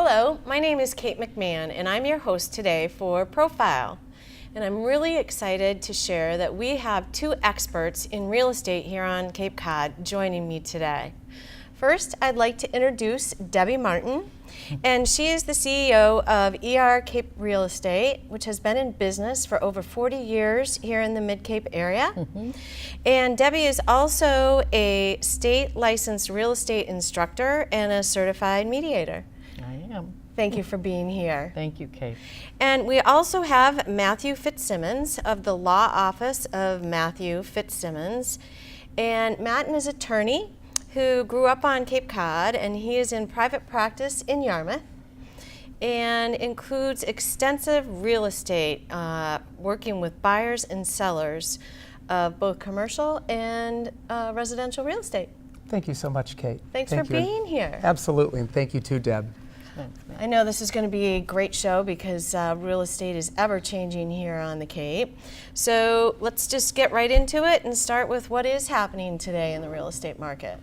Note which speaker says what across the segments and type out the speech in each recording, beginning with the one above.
Speaker 1: Hello, my name is Kate McMahon and I'm your host today for Profile. And I'm really excited to share that we have two experts in real estate here on Cape Cod joining me today. First, I'd like to introduce Debbie Martin, and she is the CEO of ER Cape Real Estate, which has been in business for over 40 years here in the Mid-Cape area. And Debbie is also a state licensed real estate instructor and a certified mediator.
Speaker 2: I am.
Speaker 1: Thank you for being here.
Speaker 2: Thank you, Kate.
Speaker 1: And we also have Matthew Fitzsimmons of the law office of Matthew Fitzsimmons. And Matt is an attorney who grew up on Cape Cod, and he is in private practice in Yarmouth and includes extensive real estate, working with buyers and sellers of both commercial and residential real estate.
Speaker 3: Thank you so much, Kate.
Speaker 1: Thanks for being here.
Speaker 3: Absolutely, and thank you too, Deb.
Speaker 1: I know this is going to be a great show because real estate is ever changing here on the Cape. So let's just get right into it and start with what is happening today in the real estate market.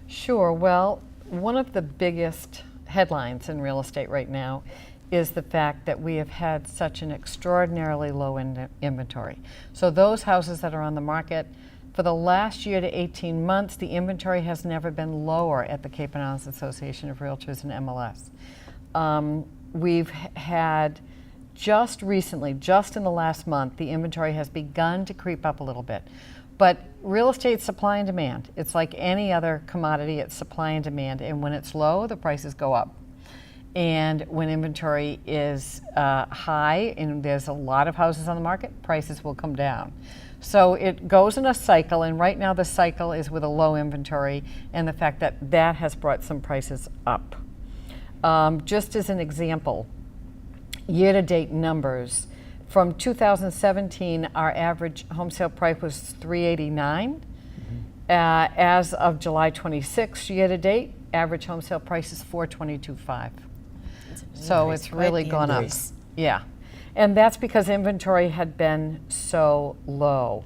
Speaker 2: Sure. Well, one of the biggest headlines in real estate right now is the fact that we have had such an extraordinarily low inventory. So those houses that are on the market, for the last year to 18 months, the inventory has never been lower at the Cape and Islands Association of Realtors and MLS. We've had just recently, just in the last month, the inventory has begun to creep up a little bit. But real estate supply and demand. It's like any other commodity, it's supply and demand. And when it's low, the prices go up. And when inventory is high and there's a lot of houses on the market, prices will come down. So it goes in a cycle, and right now the cycle is with a low inventory and the fact that that has brought some prices up. Just as an example, year-to-date numbers, from 2017, our average home sale price was $389. As of July 26, year-to-date, average home sale price is $422.5. So it's really gone up. Yeah. And that's because inventory had been so low.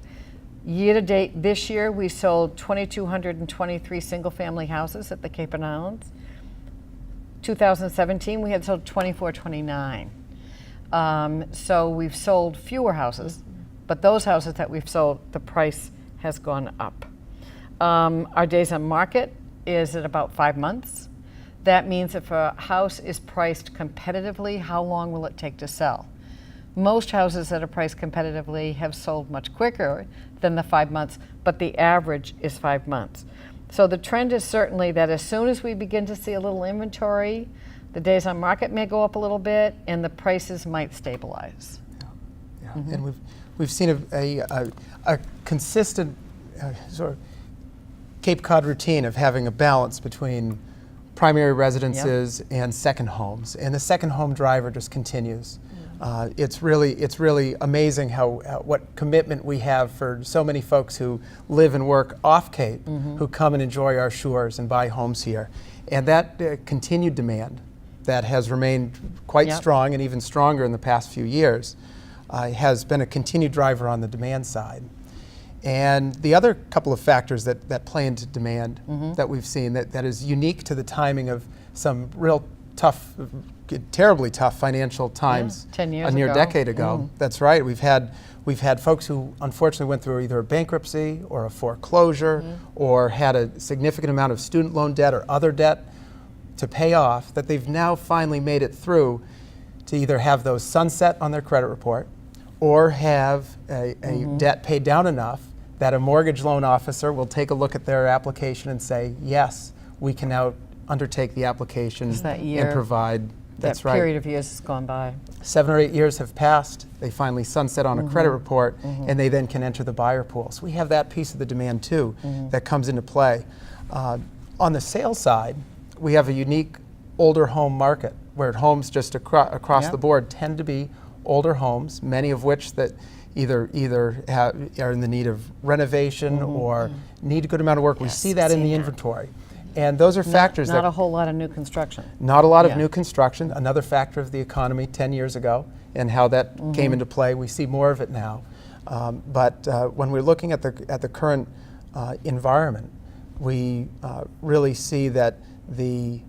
Speaker 2: Year to date this year, we sold 2,223 single-family houses at the Cape and Islands. 2017, we had sold 2,429. So we've sold fewer houses, but those houses that we've sold, the price has gone up. Our days on market is at about 5 months. That means if a house is priced competitively, how long will it take to sell? Most houses that are priced competitively have sold much quicker than the 5 months, but the average is 5 months. So the trend is certainly that as soon as we begin to see a little inventory, the days on market may go up a little bit and the prices might stabilize.
Speaker 3: Yeah. And we've seen a consistent sort of Cape Cod routine of having a balance between primary residences and second homes, and the second home driver just continues. It's really amazing what commitment we have for so many folks who live and work off Cape, who come and enjoy our shores and buy homes here. And that continued demand that has remained quite strong and even stronger in the past few years has been a continued driver on the demand side. And the other couple of factors that play into demand that we've seen that is unique to the timing of some real tough, terribly tough financial times
Speaker 2: 10 years
Speaker 3: a near
Speaker 2: ago.
Speaker 3: decade ago. That's right. We've had folks who unfortunately went through either a bankruptcy or a foreclosure or had a significant amount of student loan debt or other debt to pay off, that they've now finally made it through to either have those sunset on their credit report or have a debt paid down enough that a mortgage loan officer will take a look at their application and say, yes, we can now undertake the application and provide. That's right.
Speaker 2: That period of years has gone by.
Speaker 3: 7 or 8 years have passed. They finally sunset on a credit report, and they then can enter the buyer pool. So we have that piece of the demand too that comes into play. On the sales side, we have a unique older home market where homes just across the board tend to be older homes, many of which that either are in the need of renovation or need a good amount of work. We see that in the inventory. And those are factors
Speaker 2: not a whole lot of new construction.
Speaker 3: Not a lot of new construction. Another factor of the economy 10 years ago and how that came into play. We see more of it now. But when we're looking at the current environment, we really see that the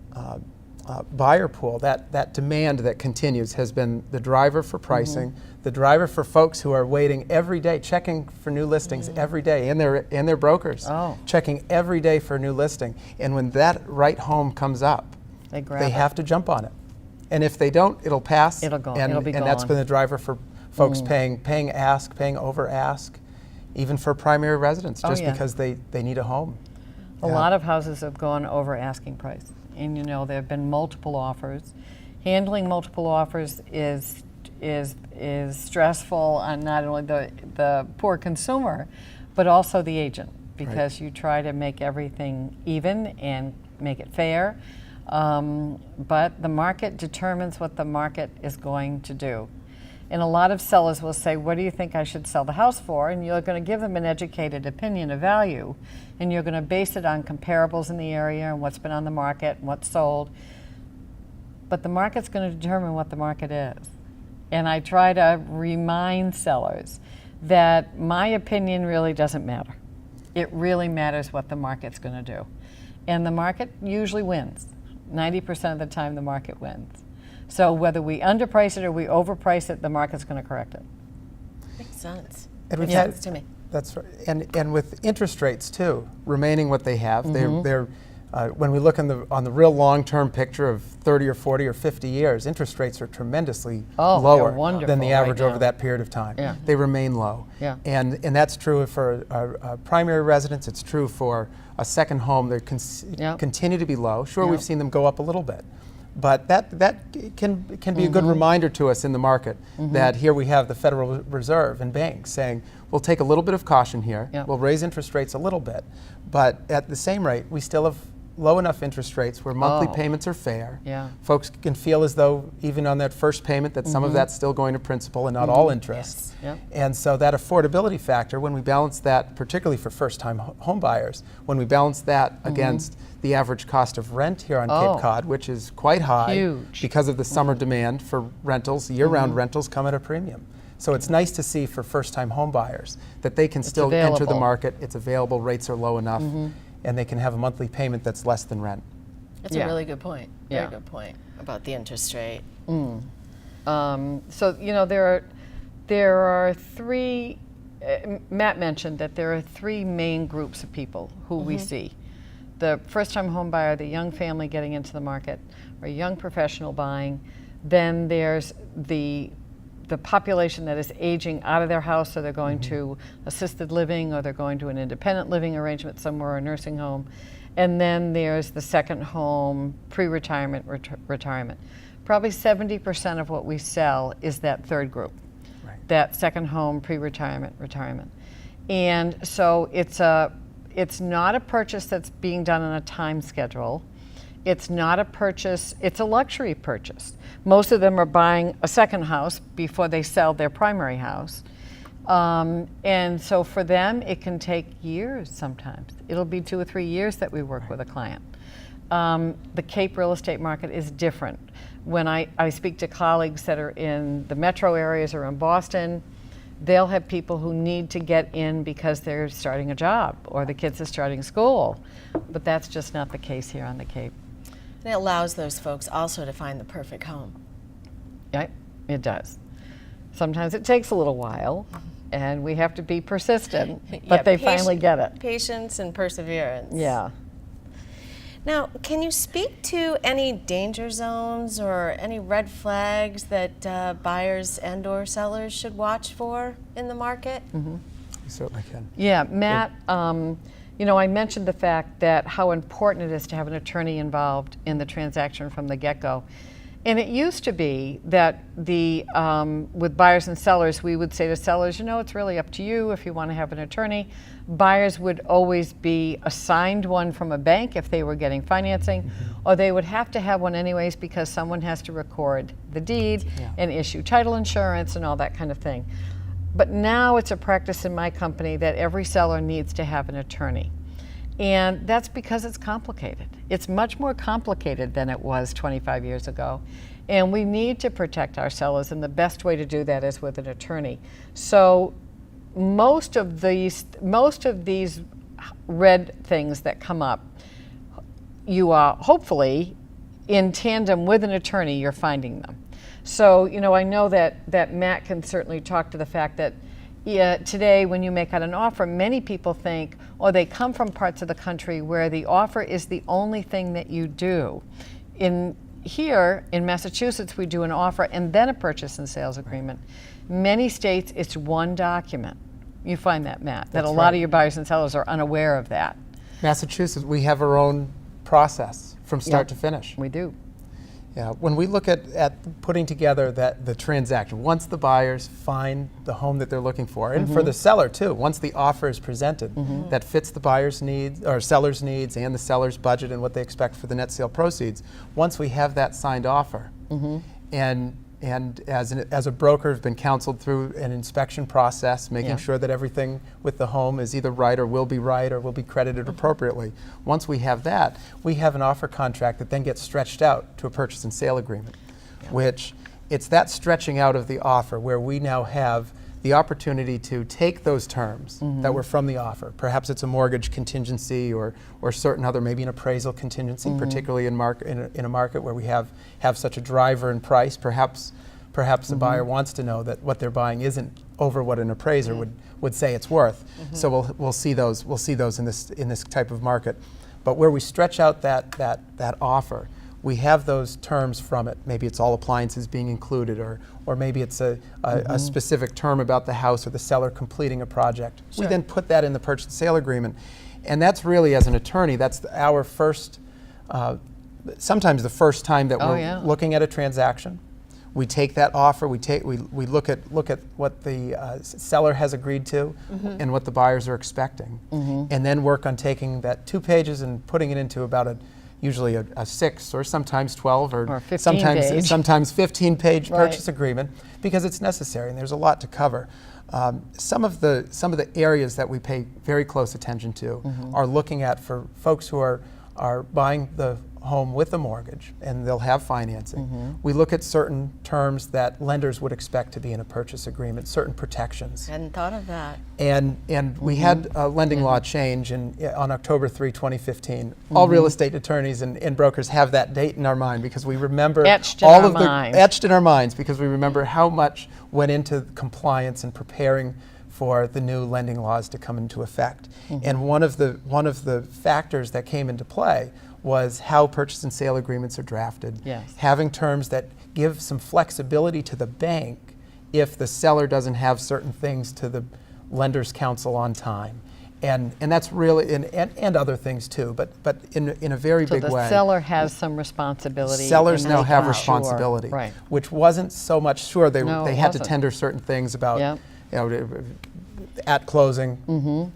Speaker 3: buyer pool, that demand that continues, has been the driver for pricing, the driver for folks who are waiting every day, checking for new listings every day, and their brokers checking every day for a new listing. And when that right home comes up, they have to jump on it. And if they don't, it'll pass.
Speaker 2: It'll go.
Speaker 3: And,
Speaker 2: It'll be
Speaker 3: and
Speaker 2: gone.
Speaker 3: that's been the driver for folks paying ask, paying over ask, even for primary residents, just because they need a home.
Speaker 2: A lot of houses have gone over asking price, and there have been multiple offers. Handling multiple offers is stressful on not only the poor consumer, but also the agent, because you try to make everything even and make it fair. But the market determines what the market is going to do. And a lot of sellers will say, what do you think I should sell the house for? And you're going to give them an educated opinion of value. And you're going to base it on comparables in the area and what's been on the market and what's sold. But the market's going to determine what the market is. And I try to remind sellers that my opinion really doesn't matter. It really matters what the market's going to do. And the market usually wins. 90% of the time the market wins. So whether we underprice it or we overprice it, the market's going to correct it.
Speaker 1: Makes sense.
Speaker 3: And
Speaker 1: Makes sense to me.
Speaker 3: That's right. And with interest rates too, remaining what they have, they're when we look on the real long-term picture of 30 or 40 or 50 years, interest rates are tremendously lower than the average over that period of time.
Speaker 2: Yeah.
Speaker 3: They remain low.
Speaker 2: Yeah.
Speaker 3: And that's true for a primary residence. It's true for a second home. They continue to be low. Sure, we've seen them go up a little bit. But that can be a good reminder to us in the market that here we have the Federal Reserve and banks saying, we'll take a little bit of caution here, we'll raise interest rates a little bit, but at the same rate, we still have low enough interest rates where monthly payments are fair. Folks can feel as though even on that first payment that some of that's still going to principal and not all interest. And so that affordability factor, when we balance that, particularly for first-time home buyers, when we balance that against the average cost of rent here on Cape Cod, which is quite high because of the summer demand for rentals, year-round rentals come at a premium. So it's nice to see for first-time home buyers that they can still enter the market, it's available, rates are low enough, and they can have a monthly payment that's less than rent.
Speaker 1: That's a really good point. Very good point about the interest rate.
Speaker 2: So there are three. Matt mentioned that there are three main groups of people who we see: the first-time home buyer, the young family getting into the market, or young professional buying. Then there's the population that is aging out of their house, so they're going to assisted living, or they're going to an independent living arrangement somewhere, or a nursing home. And then there's the second home, pre-retirement, retirement. Probably 70% of what we sell is that third group, that second home, pre-retirement, retirement. And so it's not a purchase that's being done on a time schedule. It's not a purchase, it's a luxury purchase. Most of them are buying a second house before they sell their primary house. And so for them, it can take years sometimes. It'll be 2 or 3 years that we work with a client. The Cape real estate market is different. When I speak to colleagues that are in the metro areas or in Boston, they'll have people who need to get in because they're starting a job or the kids are starting school. But that's just not the case here on the Cape.
Speaker 1: And it allows those folks also to find the perfect home.
Speaker 2: Right, it does. Sometimes it takes a little while, and we have to be persistent, but they finally get it.
Speaker 1: Patience and perseverance.
Speaker 2: Yeah.
Speaker 1: Now, can you speak to any danger zones or any red flags that buyers and or sellers should watch for in the market?
Speaker 3: You certainly can.
Speaker 2: Yeah, Matt, I mentioned the fact that how important it is to have an attorney involved in the transaction from the get-go. And it used to be that with buyers and sellers, we would say to sellers, it's really up to you if you want to have an attorney. Buyers would always be assigned one from a bank if they were getting financing, or they would have to have one anyways because someone has to record the deed and issue title insurance and all that kind of thing. But now it's a practice in my company that every seller needs to have an attorney. And that's because it's complicated. It's much more complicated than it was 25 years ago. And we need to protect our sellers, and the best way to do that is with an attorney. So most of these red things that come up, you are hopefully in tandem with an attorney, you're finding them. So, you know, I know that Matt can certainly talk to the fact that today when you make out an offer, many people think, oh, they come from parts of the country where the offer is the only thing that you do. Here in Massachusetts, we do an offer and then a purchase and sales agreement. Many states, it's one document. You find that, Matt, that a lot of your buyers and sellers are unaware of that.
Speaker 3: Massachusetts, we have our own process from start to finish.
Speaker 2: We do.
Speaker 3: Yeah, when we look at putting together the transaction, once the buyers find the home that they're looking for, and for the seller too, once the offer is presented that fits the buyer's needs or seller's needs and the seller's budget and what they expect for the net sale proceeds, once we have that signed offer, and as a broker have been counseled through an inspection process, making sure that everything with the home is either right or will be credited appropriately. Once we have that, we have an offer contract that then gets stretched out to a purchase and sale agreement, which it's that stretching out of the offer where we now have the opportunity to take those terms that were from the offer. Perhaps it's a mortgage contingency or certain other, maybe an appraisal contingency, particularly in a market where we have such a driver in price. Perhaps the buyer wants to know that what they're buying isn't over what an appraiser would say it's worth. So we'll see those in this type of market. But where we stretch out that offer, we have those terms from it. Maybe it's all appliances being included, or maybe it's a specific term about the house or the seller completing a project. We then put that in the purchase and sale agreement. And that's really, as an attorney, that's our first, sometimes the first time that we're looking at a transaction. We take that offer, we look at what the seller has agreed to and what the buyers are expecting, and then work on taking that 2 pages and putting it into about usually a 6 or sometimes 12 or
Speaker 2: 15
Speaker 3: sometimes 15-page purchase agreement, because it's necessary and there's a lot to cover. Some of the areas that we pay very close attention to are looking at for folks who are buying the home with a mortgage and they'll have financing. We look at certain terms that lenders would expect to be in a purchase agreement, certain protections.
Speaker 1: Hadn't thought of that.
Speaker 3: And we had a lending law change on October 3, 2015. All real estate attorneys and brokers have that date in our mind because we remember etched in our minds because we remember how much went into compliance and preparing for the new lending laws to come into effect. And one of the factors that came into play was how purchase and sale agreements are drafted. Having terms that give some flexibility to the bank if the seller doesn't have certain things to the lender's counsel on time. And that's really, and other things too, but in a very big way.
Speaker 2: So the seller has some responsibility.
Speaker 3: Sellers now have responsibility, which wasn't so much, they had to tender certain things about, at closing,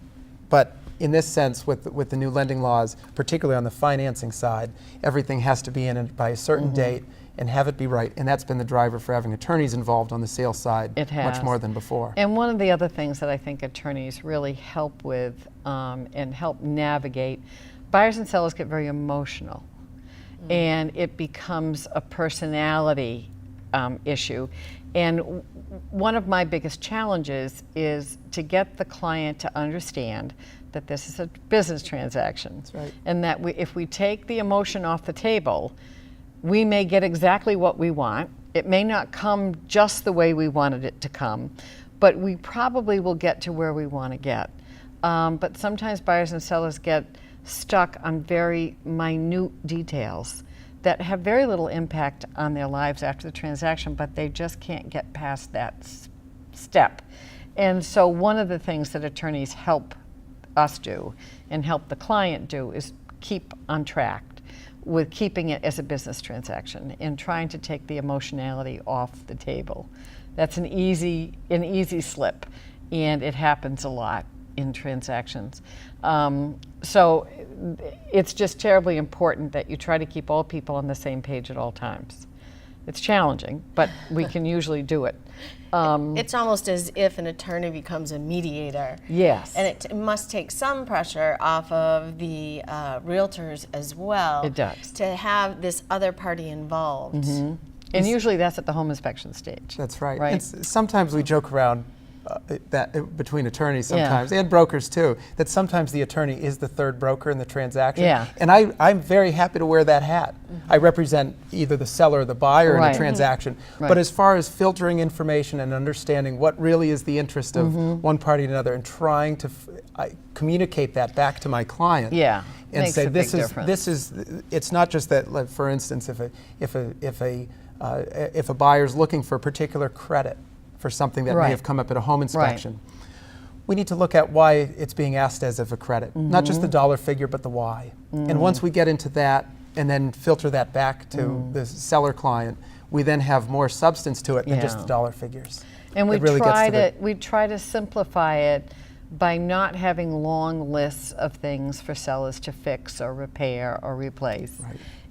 Speaker 3: but in this sense, with the new lending laws, particularly on the financing side, everything has to be in it by a certain date and have it be right. And that's been the driver for having attorneys involved on the sales side much more than before.
Speaker 2: And one of the other things that I think attorneys really help with and help navigate, buyers and sellers get very emotional. And it becomes a personality issue. And one of my biggest challenges is to get the client to understand that this is a business transaction.
Speaker 3: That's right.
Speaker 2: And that if we take the emotion off the table, we may get exactly what we want. It may not come just the way we wanted it to come, but we probably will get to where we want to get. But sometimes buyers and sellers get stuck on very minute details that have very little impact on their lives after the transaction, but they just can't get past that step. And so one of the things that attorneys help us do and help the client do is keep on track with keeping it as a business transaction and trying to take the emotionality off the table. That's an easy slip, and it happens a lot in transactions. So it's just terribly important that you try to keep all people on the same page at all times. It's challenging, but we can usually do it.
Speaker 1: It's almost as if an attorney becomes a mediator.
Speaker 2: Yes.
Speaker 1: And it must take some pressure off of the realtors as well.
Speaker 2: It does.
Speaker 1: To have this other party involved.
Speaker 2: And usually that's at the home inspection stage.
Speaker 3: That's right. Sometimes we joke around between attorneys sometimes, and brokers too, that sometimes the attorney is the third broker in the transaction.
Speaker 2: Yeah.
Speaker 3: And I'm very happy to wear that hat. I represent either the seller or the buyer in a transaction. But as far as filtering information and understanding what really is the interest of one party and another, and trying to communicate that back to my client.
Speaker 2: Yeah.
Speaker 3: And
Speaker 2: Makes
Speaker 3: say
Speaker 2: a big difference.
Speaker 3: this is it's not just that, like, for instance, if a buyer's looking for a particular credit for something that may have come up at a home inspection, we need to look at why it's being asked as of a credit, not just the dollar figure, but the why. And once we get into that and then filter that back to the seller client, we then have more substance to it than just the dollar figures.
Speaker 2: And we
Speaker 3: It really gets to
Speaker 2: we try to simplify it by not having long lists of things for sellers to fix or repair or replace.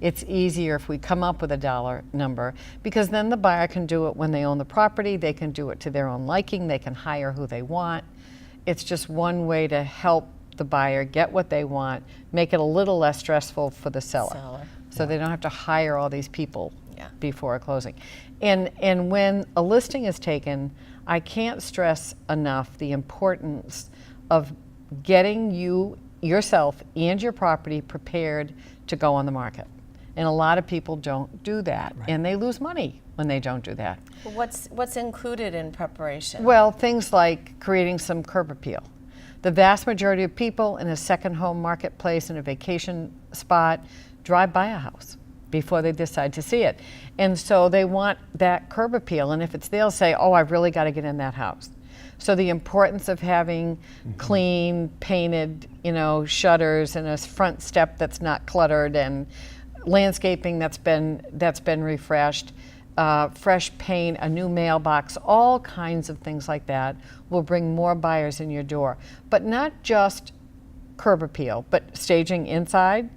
Speaker 2: It's easier if we come up with a dollar number, because then the buyer can do it when they own the property, they can do it to their own liking, they can hire who they want. It's just one way to help the buyer get what they want, make it a little less stressful for the seller. So they don't have to hire all these people before a closing. And when a listing is taken, I can't stress enough the importance of getting yourself and your property prepared to go on the market. And a lot of people don't do that, and they lose money when they don't do that.
Speaker 1: What's included in preparation?
Speaker 2: Well, things like creating some curb appeal. The vast majority of people in a second home marketplace, in a vacation spot, drive by a house before they decide to see it. And so they want that curb appeal, and if it's they'll say, oh, I've really got to get in that house. So the importance of having clean, painted, shutters and a front step that's not cluttered, and landscaping that's been refreshed, fresh paint, a new mailbox, all kinds of things like that will bring more buyers in your door. But not just curb appeal, but staging inside,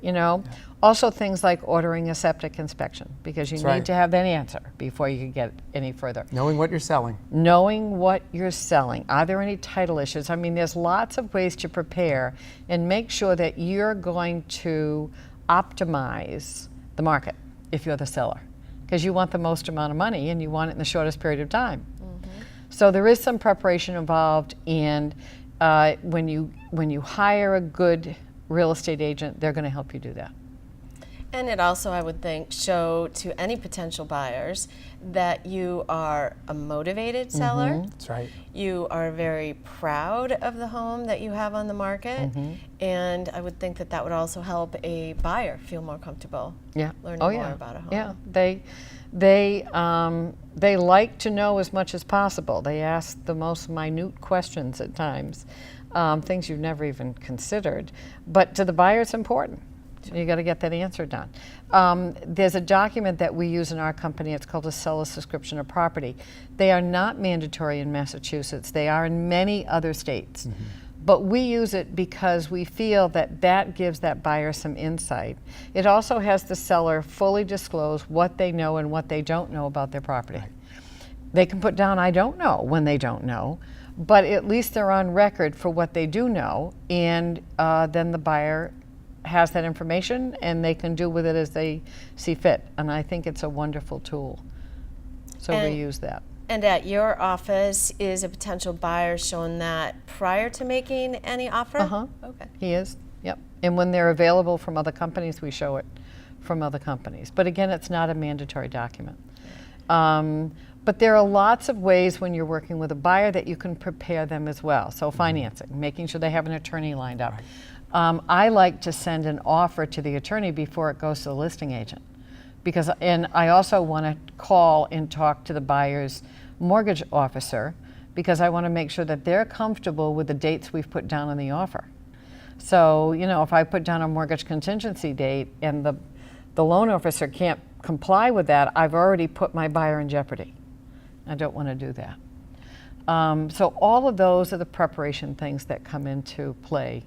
Speaker 2: Also things like ordering a septic inspection, because you need to have that answer before you can get any further.
Speaker 3: Knowing what you're selling.
Speaker 2: Knowing what you're selling. Are there any title issues? I mean, there's lots of ways to prepare and make sure that you're going to optimize the market if you're the seller, because you want the most amount of money and you want it in the shortest period of time. So there is some preparation involved, and when you hire a good real estate agent, they're going to help you do that.
Speaker 1: And it also, I would think, show to any potential buyers that you are a motivated seller.
Speaker 3: That's right.
Speaker 1: You are very proud of the home that you have on the market. And I would think that would also help a buyer feel more comfortable learning more about a home.
Speaker 2: Yeah, they like to know as much as possible. They ask the most minute questions at times, things you've never even considered. But to the buyer, it's important. You got to get that answer done. There's a document that we use in our company. It's called a seller's description of property. They are not mandatory in Massachusetts. They are in many other states. But we use it because we feel that gives that buyer some insight. It also has the seller fully disclose what they know and what they don't know about their property. They can put down, I don't know, when they don't know, but at least they're on record for what they do know, and then the buyer has that information and they can do with it as they see fit. And I think it's a wonderful tool. So we use that.
Speaker 1: And at your office, is a potential buyer shown that prior to making any offer? Okay.
Speaker 2: He is, yep. And when they're available from other companies, we show it from other companies. But again, it's not a mandatory document. But there are lots of ways when you're working with a buyer that you can prepare them as well. So financing, making sure they have an attorney lined up. I like to send an offer to the attorney before it goes to the listing agent, and I also want to call and talk to the buyer's mortgage officer, because I want to make sure that they're comfortable with the dates we've put down on the offer. So, if I put down a mortgage contingency date and the loan officer can't comply with that, I've already put my buyer in jeopardy. I don't want to do that. So all of those are the preparation things that come into play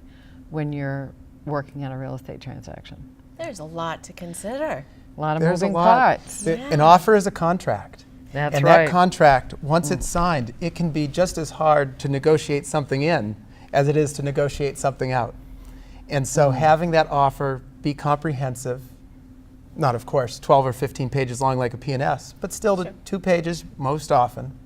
Speaker 2: when you're working on a real estate transaction.
Speaker 1: There's a lot to consider.
Speaker 2: A lot of moving parts.
Speaker 3: An offer is a contract.
Speaker 2: That's
Speaker 3: and
Speaker 2: right.
Speaker 3: that contract, once it's signed, it can be just as hard to negotiate something in as it is to negotiate something out. And so having that offer be comprehensive, not of course 12 or 15 pages long like a P&S, but still 2 pages most often,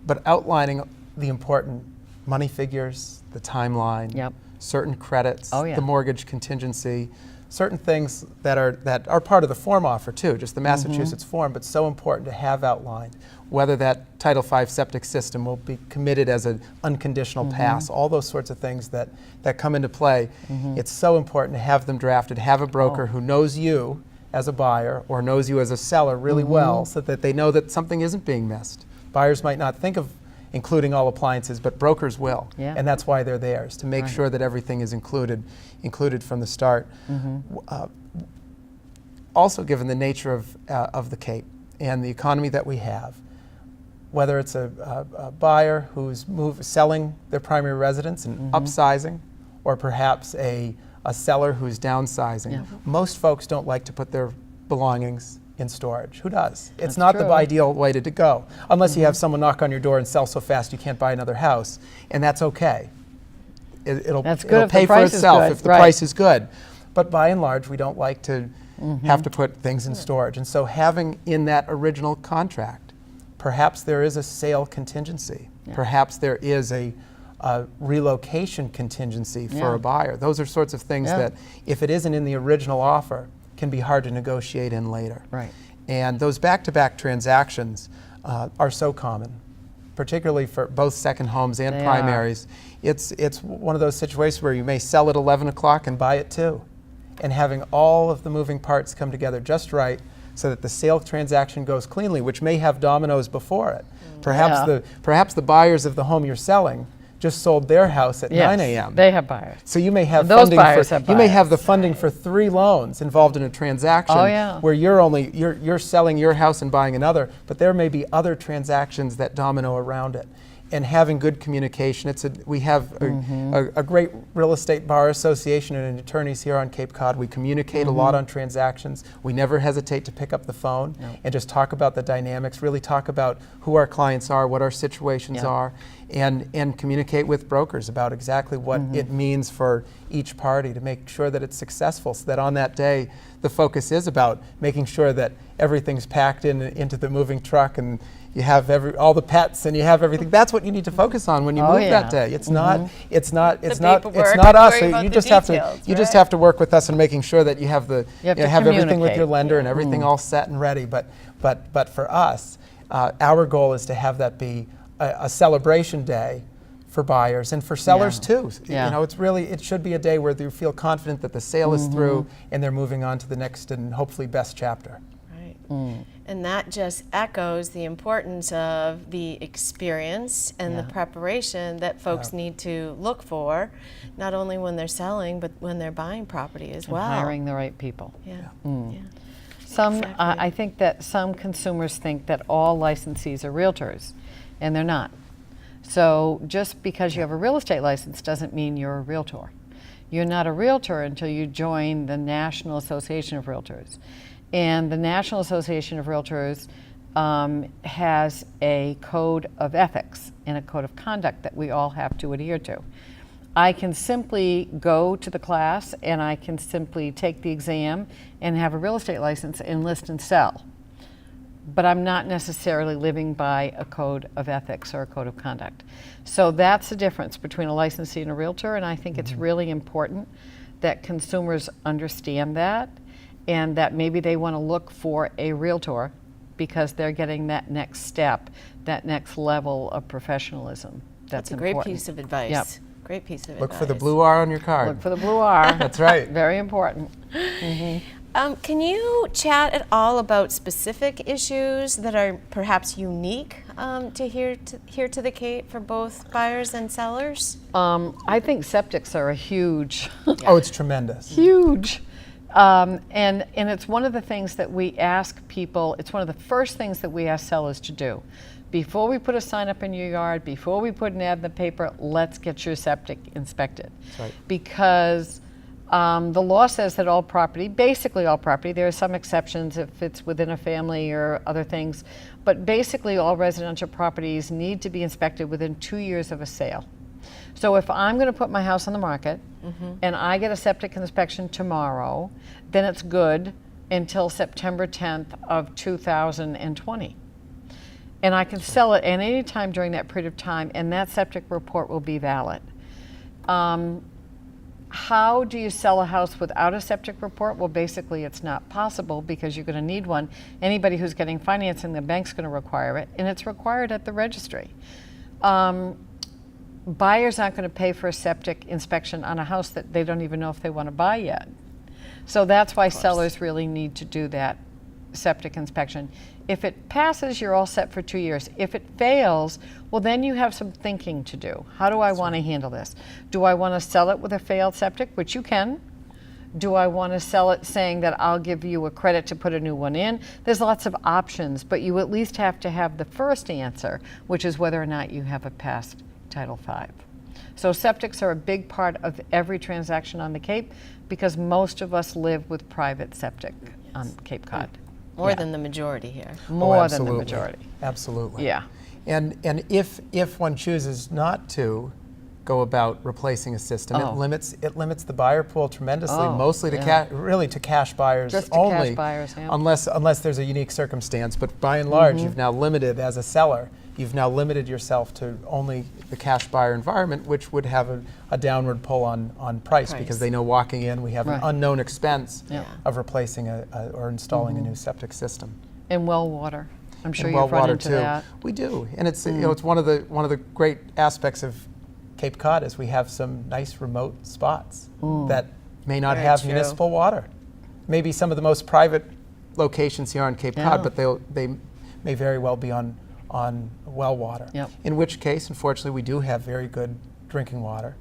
Speaker 3: but outlining the important money figures, the timeline,
Speaker 2: Yep.
Speaker 3: certain credits,
Speaker 2: Oh, yeah.
Speaker 3: the mortgage contingency, certain things that are part of the form offer too, just the Massachusetts form, but so important to have outlined. Whether that Title V septic system will be committed as an unconditional pass, all those sorts of things that come into play. It's so important to have them drafted, have a broker who knows you as a buyer or knows you as a seller really well, so that they know that something isn't being missed. Buyers might not think of including all appliances, but brokers will,
Speaker 2: Yeah.
Speaker 3: and that's why they're there, is to make sure that everything is included from the start. Also, given the nature of the Cape and the economy that we have, whether it's a buyer who's selling their primary residence and upsizing, or perhaps a seller who's downsizing,
Speaker 2: Yeah.
Speaker 3: most folks don't like to put their belongings in storage. Who does? It's
Speaker 2: That's
Speaker 3: not
Speaker 2: true.
Speaker 3: the ideal way to go, unless you have someone knock on your door and sell so fast you can't buy another house, and that's okay. It'll
Speaker 2: That's good
Speaker 3: it'll
Speaker 2: if the
Speaker 3: pay for
Speaker 2: price is
Speaker 3: itself
Speaker 2: good,
Speaker 3: if the
Speaker 2: right.
Speaker 3: price is good. But by and large, we don't like to have to put things in storage. And so having in that original contract, perhaps there is a sale contingency.
Speaker 2: Yeah.
Speaker 3: Perhaps there is a relocation contingency for
Speaker 2: Yeah.
Speaker 3: a buyer. Those are sorts of things
Speaker 2: Yeah.
Speaker 3: that, if it isn't in the original offer, can be hard to negotiate in later.
Speaker 2: Right.
Speaker 3: And those back-to-back transactions are so common, particularly for both second homes and
Speaker 2: They
Speaker 3: primaries. It's one of those situations where you may sell at 11 o'clock and buy at 2. And having all of the moving parts come together just right so that the sale transaction goes cleanly, which may have dominoes before it. Perhaps the buyers of the home you're selling just sold their house at 9 a.m.
Speaker 2: They have buyers.
Speaker 3: So you may have
Speaker 2: Those
Speaker 3: funding
Speaker 2: buyers
Speaker 3: for
Speaker 2: have
Speaker 3: you may have
Speaker 2: buyers.
Speaker 3: the funding for 3 loans involved in a transaction
Speaker 2: Oh, yeah.
Speaker 3: where you're selling your house and buying another, but there may be other transactions that domino around it. And having good communication, we have a great real estate bar association and attorneys here on Cape Cod. We communicate a lot on transactions. We never hesitate to pick up the phone and just talk about the dynamics, really talk about who our clients are, what our situations are, and communicate with brokers about exactly what it means for each party to make sure that it's successful, so that on that day the focus is about making sure that everything's packed into the moving truck and you have all the pets and you have everything. That's what you need to focus on when you move that day. It's not
Speaker 1: paperwork,
Speaker 3: us.
Speaker 1: worry about
Speaker 3: You
Speaker 1: the
Speaker 3: just have
Speaker 1: details,
Speaker 3: to
Speaker 1: right?
Speaker 3: have to work with us in making sure that you have
Speaker 2: You have to
Speaker 3: everything with your
Speaker 2: communicate.
Speaker 3: lender and everything all set and ready. But for us, our goal is to have that be a celebration day for buyers and for sellers too.
Speaker 2: Yeah.
Speaker 3: You know, it should be a day where they feel confident that the sale is through and they're moving on to the next and hopefully best chapter.
Speaker 1: Right. And that just echoes the importance of the experience and the preparation that folks need to look for, not only when they're selling, but when they're buying property as well.
Speaker 2: Hiring the right people.
Speaker 1: Yeah.
Speaker 2: Exactly. I think that some consumers think that all licensees are realtors, and they're not. So just because you have a real estate license doesn't mean you're a realtor. You're not a realtor until you join the National Association of Realtors. And the National Association of Realtors has a code of ethics and a code of conduct that we all have to adhere to. I can simply go to the class and I can simply take the exam and have a real estate license and list and sell. But I'm not necessarily living by a code of ethics or a code of conduct. So that's the difference between a licensee and a realtor, and I think it's really important that consumers understand that, and that maybe they want to look for a realtor because they're getting that next step, that next level of professionalism. That's
Speaker 1: a great
Speaker 2: important.
Speaker 1: piece of advice.
Speaker 2: Yep.
Speaker 1: Great piece of advice.
Speaker 3: Look for the blue R on your card.
Speaker 2: Look for the blue R.
Speaker 3: That's right.
Speaker 2: Very important.
Speaker 1: Can you chat at all about specific issues that are perhaps unique to here to the Cape for both buyers and sellers?
Speaker 2: I think septics are a huge,
Speaker 3: Oh, it's tremendous.
Speaker 2: huge. And it's one of the things that we ask people, it's one of the first things that we ask sellers to do. Before we put a sign up in your yard, before we put an ad in the paper, let's get your septic inspected.
Speaker 3: That's right.
Speaker 2: Because the law says that all property, basically all property, there are some exceptions if it's within a family or other things, but basically all residential properties need to be inspected within 2 years of a sale. So if I'm going to put my house on the market and I get a septic inspection tomorrow, then it's good until September 10th of 2020. and I can sell it at any time during that period of time, and that septic report will be valid. How do you sell a house without a septic report? Well, basically it's not possible because you're going to need one. Anybody who's getting financing, the bank's going to require it, and it's required at the registry. Buyers aren't going to pay for a septic inspection on a house that they don't even know if they want to buy yet. So that's why sellers really need to do that septic inspection. If it passes, you're all set for 2 years. If it fails, well, then you have some thinking to do. How do I want to handle this? Do I want to sell it with a failed septic, which you can? Do I want to sell it saying that I'll give you a credit to put a new one in? There's lots of options, but you at least have to have the first answer, which is whether or not you have a passed Title V. So septics are a big part of every transaction on the Cape because most of us live with private septic on Cape Cod.
Speaker 1: More than the majority here.
Speaker 2: More than the majority.
Speaker 3: Absolutely.
Speaker 2: Yeah.
Speaker 3: And if one chooses not to go about replacing a system, it limits the buyer pool tremendously, mostly to really to cash buyers
Speaker 2: just to
Speaker 3: only,
Speaker 2: cash buyers, yeah.
Speaker 3: unless there's a unique circumstance. But by and large, you've now limited, as a seller, you've now limited yourself to only the cash buyer environment, which would have a downward pull on price because they know walking in we have an unknown expense of replacing or installing a new septic system.
Speaker 2: And well water. I'm sure
Speaker 3: And
Speaker 2: you've
Speaker 3: well
Speaker 2: run
Speaker 3: water
Speaker 2: into
Speaker 3: too.
Speaker 2: that.
Speaker 3: We do, and it's it's one of the great aspects of Cape Cod is we have some nice remote spots that may not have municipal water. Maybe some of the most private locations here on Cape Cod, but they may very well be on well water.
Speaker 2: Yep.
Speaker 3: In which case, unfortunately, we do have very good drinking water,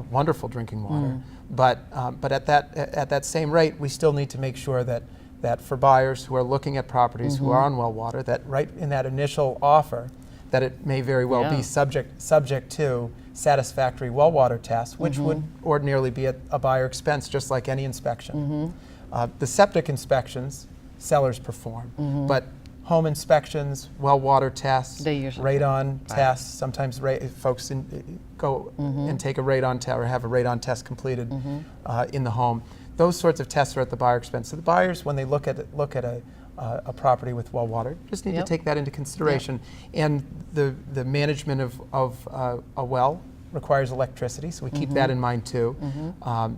Speaker 3: wonderful drinking water. But at that same rate, we still need to make sure that for buyers who are looking at properties who are on well water, that right in that initial offer, that it may very well be subject to satisfactory well water tests, which would ordinarily be at a buyer expense, just like any inspection. The septic inspections sellers perform, but home inspections, well water tests, radon tests. Sometimes folks go and take a radon test or have a radon test completed in the home. Those sorts of tests are at the buyer expense. So the buyers, when they look at a property with well water, just need to take that into consideration. And the management of a well requires electricity, so we keep that in mind too.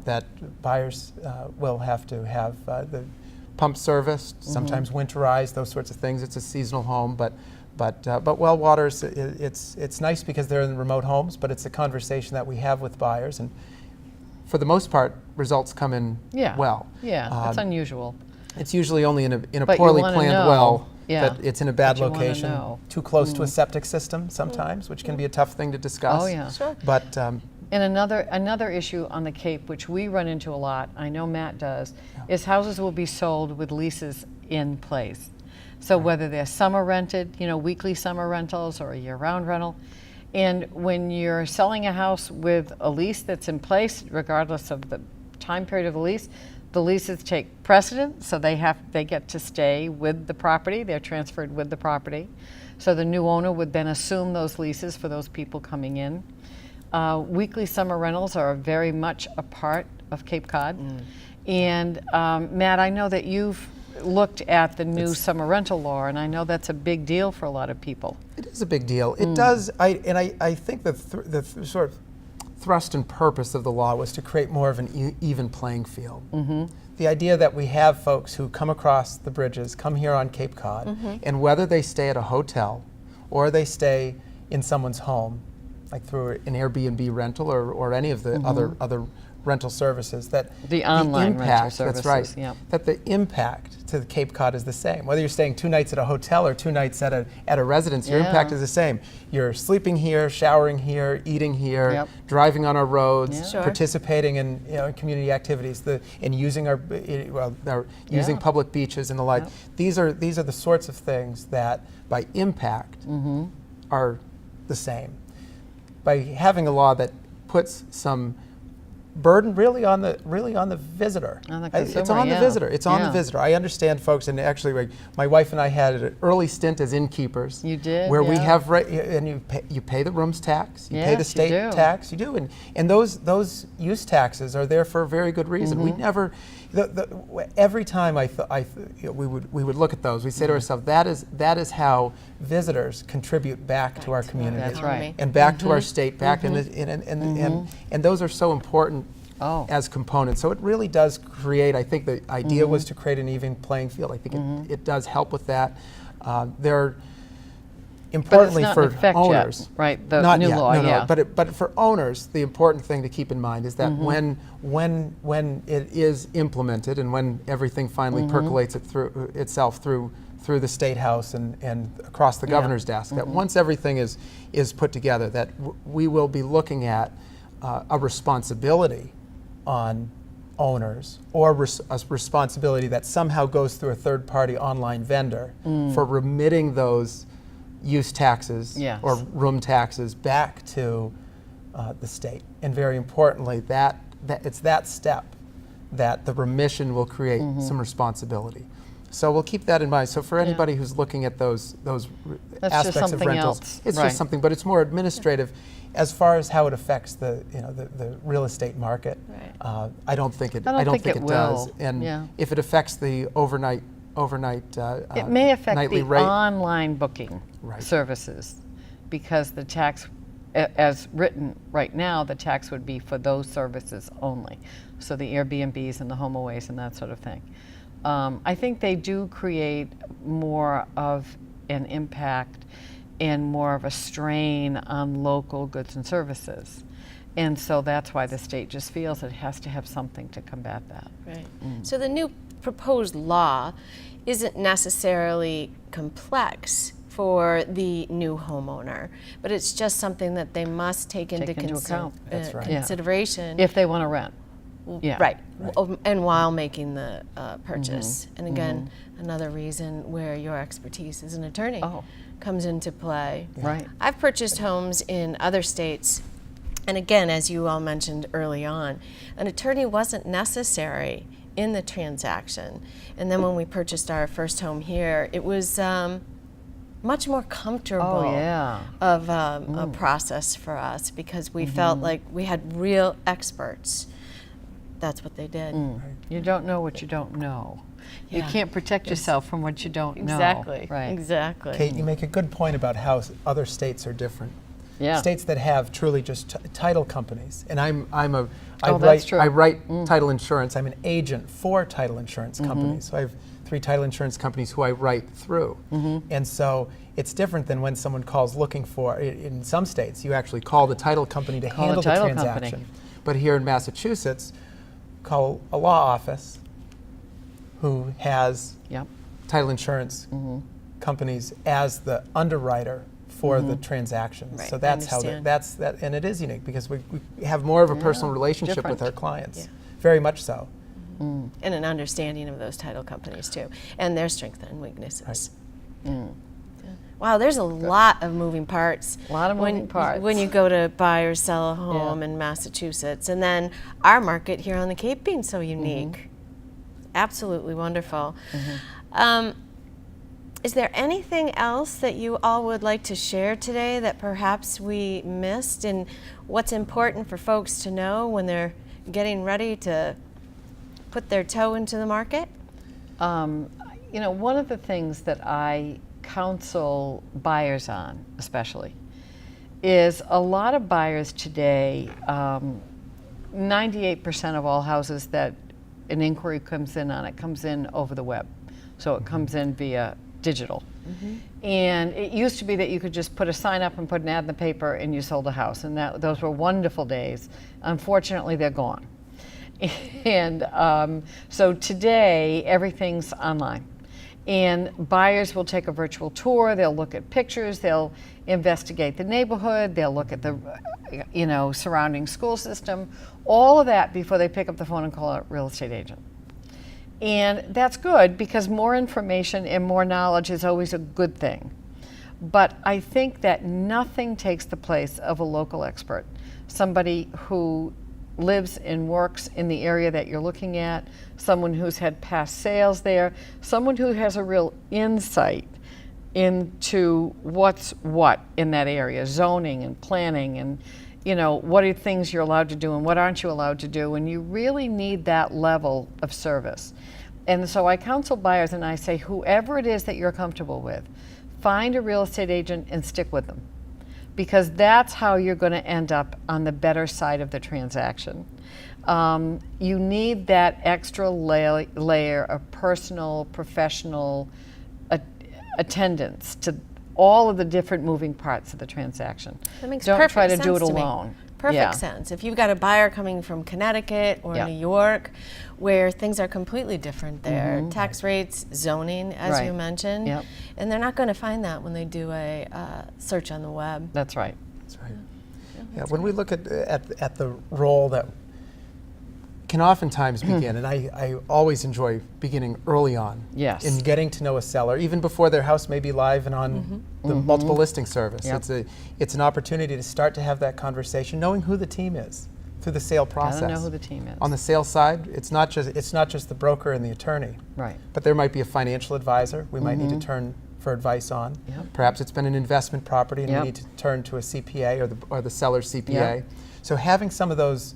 Speaker 3: That buyers will have to have the pump serviced, sometimes winterized, those sorts of things. It's a seasonal home, but well waters, it's nice because they're in remote homes, but it's a conversation that we have with buyers, and for the most part, results come in well.
Speaker 2: Yeah, it's unusual.
Speaker 3: It's usually only in a
Speaker 2: But
Speaker 3: poorly
Speaker 2: you wanna
Speaker 3: planned
Speaker 2: know.
Speaker 3: well
Speaker 2: Yeah.
Speaker 3: that it's in a bad
Speaker 2: But you wanna
Speaker 3: location,
Speaker 2: know.
Speaker 3: too close to a septic system sometimes, which can be a tough thing to discuss.
Speaker 2: Oh, yeah.
Speaker 1: Sure.
Speaker 3: But
Speaker 2: And another issue on the Cape, which we run into a lot, I know Matt does, is houses will be sold with leases in place. So whether they're summer rented, weekly summer rentals or a year-round rental, and when you're selling a house with a lease that's in place, regardless of the time period of the leases take precedent, so they get to stay with the property. They're transferred with the property. So the new owner would then assume those leases for those people coming in. Weekly summer rentals are very much a part of Cape Cod. And Matt, I know that you've looked at the new summer rental law, and I know that's a big deal for a lot of people.
Speaker 3: it is a big deal. It does, I think the sort of thrust and purpose of the law was to create more of an even playing field. The idea that we have folks who come across the bridges, come here on Cape Cod, and whether they stay at a hotel or they stay in someone's home, like through an Airbnb rental or any of the other rental services, that
Speaker 2: The online rental
Speaker 3: impact,
Speaker 2: services,
Speaker 3: that's right,
Speaker 2: yep.
Speaker 3: that the impact to the Cape Cod is the same. Whether you're staying 2 nights at a hotel or 2 nights at a residence, your impact is the same. You're sleeping here, showering here, eating here, driving on our roads, participating in community activities, and using using public beaches and the like. These are the sorts of things that, by impact, are the same. By having a law that puts some burden really on the visitor.
Speaker 2: On the
Speaker 3: It's
Speaker 2: consumer,
Speaker 3: on the visitor. It's on the visitor. I understand, folks, and actually, my wife and I had an early stint as innkeepers.
Speaker 2: You did,
Speaker 3: where we have and you pay the rooms tax, you pay the state tax, you do, and those use taxes are there for a very good reason. We never, Every time we would look at those, we say to ourselves, that is how visitors contribute back to our community.
Speaker 2: That's right.
Speaker 3: And back to our state, back and those are so important as components. So it really does create, I think the idea was to create an even playing field. I think it does help with that. There importantly
Speaker 2: but it's not
Speaker 3: for
Speaker 2: in effect
Speaker 3: owners,
Speaker 2: yet, right? The
Speaker 3: not
Speaker 2: new
Speaker 3: yet,
Speaker 2: law,
Speaker 3: no,
Speaker 2: yeah.
Speaker 3: But for owners, the important thing to keep in mind is that when it is implemented and when everything finally percolates itself through the State House and across the governor's desk, that once everything is put together, that we will be looking at a responsibility on owners, or a responsibility that somehow goes through a third-party online vendor for remitting those use taxes or room taxes back to the state. And very importantly, that it's that step that the remission will create some responsibility. So we'll keep that in mind. So for anybody who's looking at those aspects of rentals, it's just something, but it's more administrative. As far as how it affects the real estate market, I don't think it does. And if it affects the overnight
Speaker 2: it may affect
Speaker 3: nightly
Speaker 2: the
Speaker 3: rate,
Speaker 2: online booking services, because the tax, as written right now, the tax would be for those services only. So the Airbnbs and the HomeAways and that sort of thing. I think they do create more of an impact and more of a strain on local goods and services. And so that's why the state just feels it has to have something to combat that.
Speaker 1: Right. So the new proposed law isn't necessarily complex for the new homeowner, but it's just something that they must take into
Speaker 2: account.
Speaker 3: That's right.
Speaker 1: Consideration.
Speaker 2: If they want to rent.
Speaker 1: Right. And while making the purchase. And again, another reason where your expertise as an attorney comes into play.
Speaker 2: Right.
Speaker 1: I've purchased homes in other states, and again, as you all mentioned early on, an attorney wasn't necessary in the transaction. And then when we purchased our first home here, it was much more comfortable of a process for us, because we felt like we had real experts. That's what they did.
Speaker 2: You don't know what you don't know. You can't protect yourself from what you don't know.
Speaker 1: Exactly.
Speaker 2: Right.
Speaker 1: Exactly.
Speaker 3: Kate, you make a good point about how other states are different.
Speaker 2: Yeah.
Speaker 3: States that have truly just title companies, and I write title insurance. I'm an agent for title insurance companies. So I have 3 title insurance companies who I write through, and so it's different than when someone calls looking for. In some states, you actually call the title company to handle the transaction. But here in Massachusetts, call a law office who has title insurance companies as the underwriter for the transactions.
Speaker 1: Right,
Speaker 3: so that's how that's that, and it is unique because we have more of a personal relationship with our clients, very much so.
Speaker 1: And an understanding of those title companies too, and their strengths and weaknesses. Wow, there's a lot of moving parts.
Speaker 2: A lot of moving parts.
Speaker 1: When you go to buy or sell a home in Massachusetts, and then our market here on the Cape being so unique. Absolutely wonderful. Is there anything else that you all would like to share today that perhaps we missed, and what's important for folks to know when they're getting ready to put their toe into the market?
Speaker 2: You know, one of the things that I counsel buyers on, especially, is a lot of buyers today, 98% of all houses that an inquiry comes in on, it comes in over the web. So it comes in via digital. And it used to be that you could just put a sign up and put an ad in the paper and you sold a house, and those were wonderful days. Unfortunately, they're gone. And so today, everything's online. And buyers will take a virtual tour, they'll look at pictures, they'll investigate the neighborhood, they'll look at the surrounding school system, all of that before they pick up the phone and call a real estate agent. And that's good, because more information and more knowledge is always a good thing. But I think that nothing takes the place of a local expert, somebody who lives and works in the area that you're looking at, someone who's had past sales there, someone who has a real insight into what's what in that area, zoning and planning you know, what are things you're allowed to do and what aren't you allowed to do, and you really need that level of service. And so I counsel buyers and I say, whoever it is that you're comfortable with, find a real estate agent and stick with them, because that's how you're going to end up on the better side of the transaction. You need that extra layer of personal, professional attendance to all of the different moving parts of the transaction.
Speaker 1: That makes
Speaker 2: Don't
Speaker 1: perfect
Speaker 2: try to
Speaker 1: sense
Speaker 2: do it
Speaker 1: to me.
Speaker 2: alone.
Speaker 1: Perfect
Speaker 2: Yeah.
Speaker 1: sense. If you've got a buyer coming from Connecticut or
Speaker 2: Yeah.
Speaker 1: New York, where things are completely different there, tax rates, zoning, as you
Speaker 2: Right.
Speaker 1: mentioned,
Speaker 2: Yep.
Speaker 1: and they're not going to find that when they do a search on the web.
Speaker 2: That's right.
Speaker 3: That's right. Yeah, when we look at the role that can oftentimes begin, and I always enjoy beginning early on
Speaker 2: Yes.
Speaker 3: in getting to know a seller, even before their house may be live and on the multiple listing service.
Speaker 2: Yep.
Speaker 3: It's an opportunity to start to have that conversation, knowing who the team is through the sale process.
Speaker 2: Gotta know who the team is.
Speaker 3: On the sales side, it's not just the broker and the attorney,
Speaker 2: Right.
Speaker 3: but there might be a financial advisor we might need to turn for advice on.
Speaker 2: Yep.
Speaker 3: Perhaps it's been an investment property and
Speaker 2: Yep.
Speaker 3: we need to turn to a CPA or the seller's CPA.
Speaker 2: Yep.
Speaker 3: So having some of those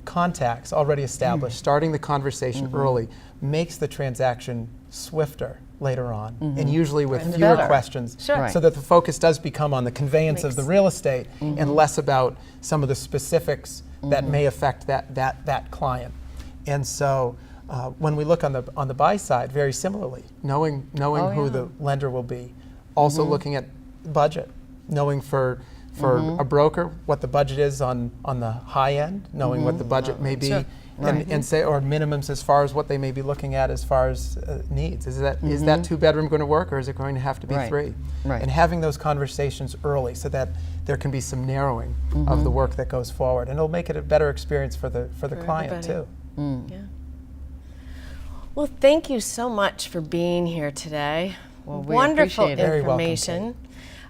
Speaker 3: contacts already established, starting the conversation early, makes the transaction swifter later on, and usually with
Speaker 2: And
Speaker 3: fewer
Speaker 2: better.
Speaker 3: questions,
Speaker 1: Sure.
Speaker 2: Right.
Speaker 3: so that the focus does become on the conveyance of
Speaker 1: Makes-
Speaker 3: the real estate and less about some of the specifics that may affect that client. And so when we look on the buy side, very similarly, knowing
Speaker 2: Oh,
Speaker 3: who
Speaker 2: yeah.
Speaker 3: the lender will be, also looking at budget, knowing for a broker what the budget is on the high end, knowing what the budget may be,
Speaker 1: Sure.
Speaker 3: and say, or minimums as far as what they may be looking at as far as needs. Is that 2-bedroom going to work, or is it going to have to be
Speaker 2: Right.
Speaker 3: 3?
Speaker 2: Right.
Speaker 3: And having those conversations early so that there can be some narrowing of the work that goes forward, and it'll make it a better experience for the client
Speaker 1: everybody.
Speaker 3: too.
Speaker 1: Yeah. Well, thank you so much for being here today.
Speaker 2: Well, we
Speaker 1: Wonderful
Speaker 2: appreciate it.
Speaker 3: Very welcome,
Speaker 1: information.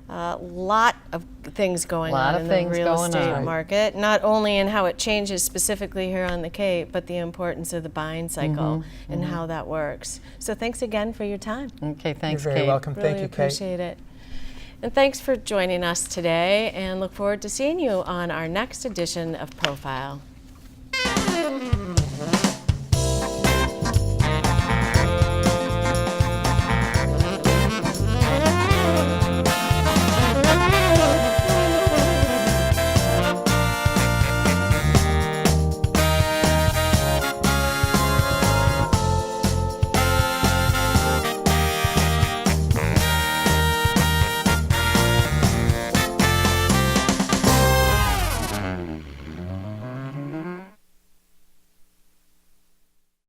Speaker 1: A lot of things going
Speaker 2: Lot
Speaker 1: on
Speaker 2: of
Speaker 1: in
Speaker 2: things
Speaker 1: the real
Speaker 2: going
Speaker 1: estate
Speaker 2: on.
Speaker 1: market, not only in how it changes specifically here on the Cape, but the importance of the buying cycle and how that works. So thanks again for your time.
Speaker 2: Okay, thanks,
Speaker 3: You're very
Speaker 2: Kate.
Speaker 3: welcome.
Speaker 1: Really
Speaker 3: Thank you, Kate.
Speaker 1: appreciate it. And thanks for joining us today, and look forward to seeing you on our next edition of Profile.